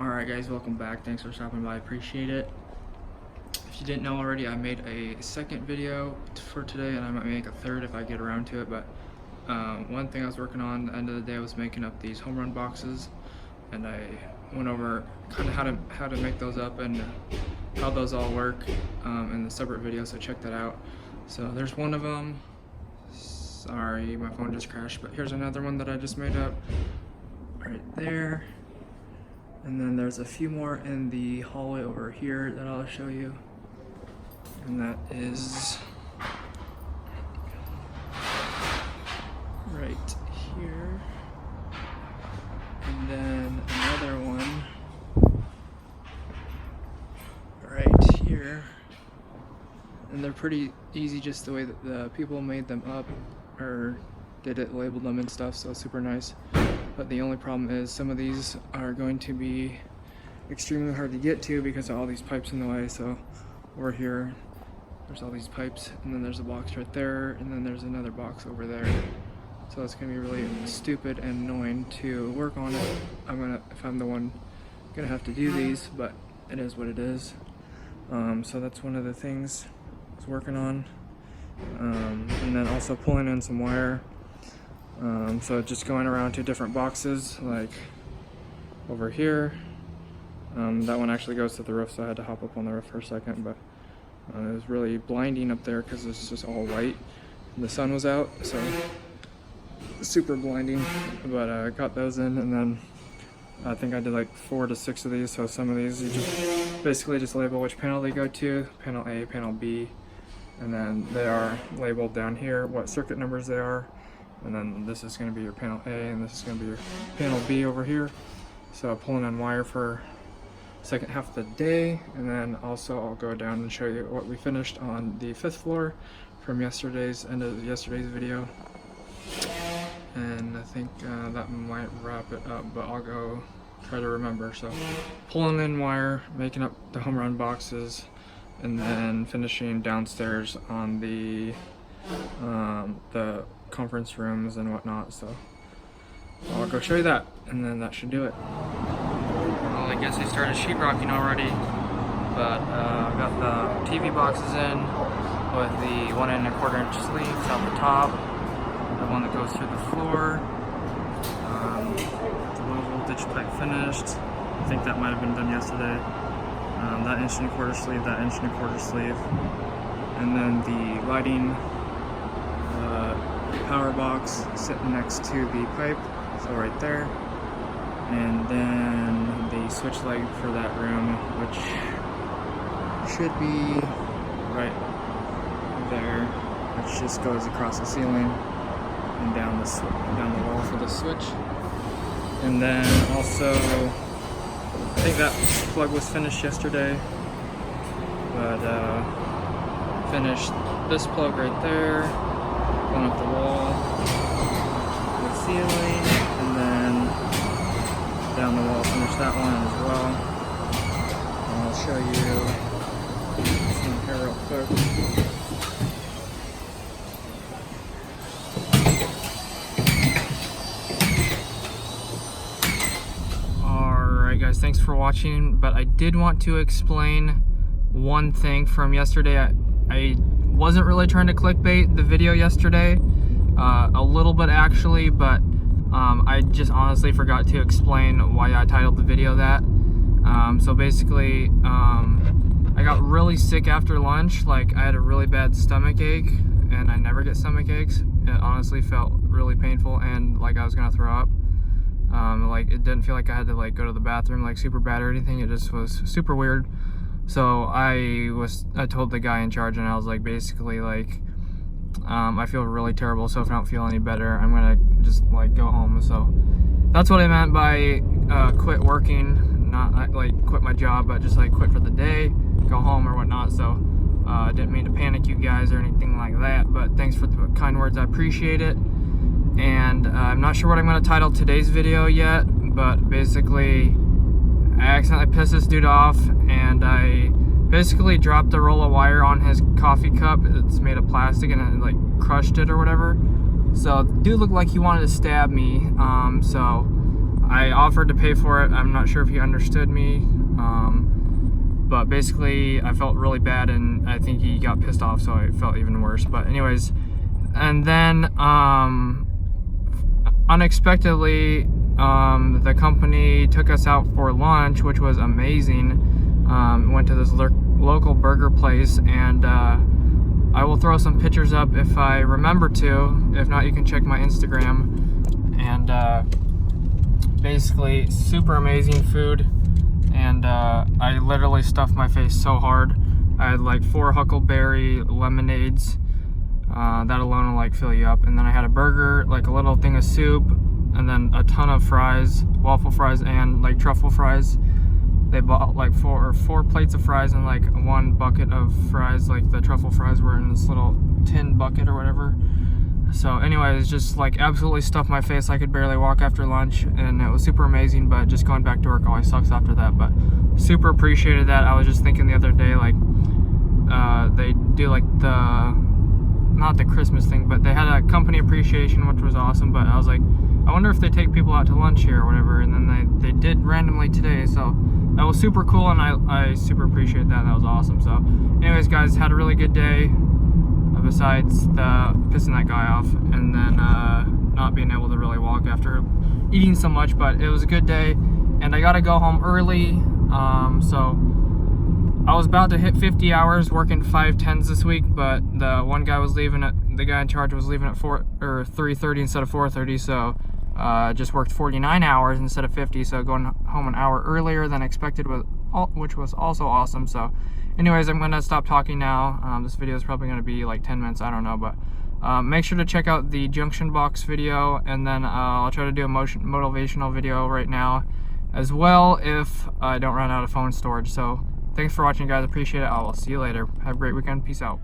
Alright guys, welcome back. Thanks for stopping by, appreciate it. If you didn't know already, I made a second video for today and I might make a third if I get around to it, but one thing I was working on at the end of the day was making up these home run boxes, and I went over kind of how to make those up and how those all work in the separate video, so check that out. So there's one of them. Sorry, my phone just crashed, but here's another one that I just made up right there. And then there's a few more in the hallway over here that I'll show you. And that is right here. And then another one right here. And they're pretty easy, just the way that the people made them up or did it, labeled them and stuff, so super nice. But the only problem is some of these are going to be extremely hard to get to because of all these pipes in the way. So over here, there's all these pipes, and then there's a box right there, and then there's another box over there. So it's gonna be really stupid and annoying to work on it. If I'm the one gonna have to do these, but it is what it is. So that's one of the things I was working on. And then also pulling in some wire. So just going around to different boxes, like over here. That one actually goes to the roof, so I had to hop up on the roof for a second, but it was really blinding up there because it's just all white and the sun was out, so super blinding. But I got those in, and then I think I did like 4 to 6 of these. So some of these you just basically just label which panel they go to, panel A, panel B, and then they are labeled down here what circuit numbers they are. And then this is going to be your panel A, and this is going to be your panel B over here. So pulling on wire for the second half of the day, and then also I'll go down and show you what we finished on the 5th floor from yesterday's yesterday's video. And I think that might wrap it up, but I'll go try to remember. So pulling in wire, making up the home run boxes, and then finishing downstairs on the conference rooms and whatnot. So I'll go show you that, and then that should do it. Well, I guess I started sheetrocking already, but I've got the TV boxes in with the 1 1/4 inch sleeves on the top, the one that goes through the floor, the low voltage pipe finished. I think that might have been done yesterday. That 1 1/4 sleeve, that 1 1/4 sleeve, and then the lighting power box sitting next to the pipe, so right there, and then the switch leg for that room, which should be right there, which just goes across the ceiling and down the wall for the switch. And then also, I think that plug was finished yesterday, but finished this plug right there, going up the wall, the ceiling, and then down the wall, finish that one as well. And I'll show you some here real quick. Alright guys, thanks for watching, but I did want to explain one thing from yesterday. I wasn't really trying to clickbait the video yesterday, a little bit actually, but I just honestly forgot to explain why I titled the video that. So basically, I got really sick after lunch. Like, I had a really bad stomach ache, and I never get stomach aches. It honestly felt really painful, and like I was gonna throw up. Like, it didn't feel like I had to like go to the bathroom like super bad or anything. It just was super weird. So I told the guy in charge, and I was like, basically like, I feel really terrible, so if I don't feel any better, I'm gonna just like go home. So that's what I meant by quit working, not like quit my job, but just like quit for the day, go home or whatnot. So I didn't mean to panic you guys or anything like that, but thanks for the kind words, I appreciate it. And I'm not sure what I'm gonna title today's video yet, but basically I accidentally pissed this dude off, and I basically dropped a roll of wire on his coffee cup. It's made of plastic, and it like crushed it or whatever. So dude looked like he wanted to stab me. So I offered to pay for it. I'm not sure if he understood me, but basically I felt really bad, and I think he got pissed off, so I felt even worse. But anyways, and then unexpectedly, the company took us out for lunch, which was amazing. Went to this local burger place, and I will throw some pictures up if I remember to. If not, you can check my Instagram. And basically, super amazing food. And I literally stuffed my face so hard. I had like 4 huckleberry lemonades. That alone will like fill you up. And then I had a burger, like a little thing of soup, and then a ton of fries, waffle fries, and like truffle fries. They bought like four plates of fries and like 1 bucket of fries. Like the truffle fries were in this little tin bucket or whatever. So anyways, just like absolutely stuffed my face. I could barely walk after lunch, and it was super amazing. But just going back to work always sucks after that. But super appreciated that. I was just thinking the other day, like they do like not the Christmas thing, but they had a company appreciation, which was awesome. But I was like, I wonder if they take people out to lunch here or whatever. And then they did randomly today, so that was super cool, and I super appreciate that. That was awesome. So anyways, guys, had a really good day, besides pissing that guy off, and then not being able to really walk after eating so much. But it was a good day, and I gotta go home early. So I was about to hit 50 hours working 5/10s this week, but the guy in charge was leaving at 3:30 instead of 4:30, so just worked 49 hours instead of 50, so going home an hour earlier than expected, which was also awesome. So anyways, I'm gonna stop talking now. This video is probably gonna be like 10 minutes, I don't know, but make sure to check out the junction box video, and then I'll try to do a motivational video right now as well if I don't run out of phone storage. So thanks for watching, guys. Appreciate it. I will see you later. Have a great weekend. Peace out.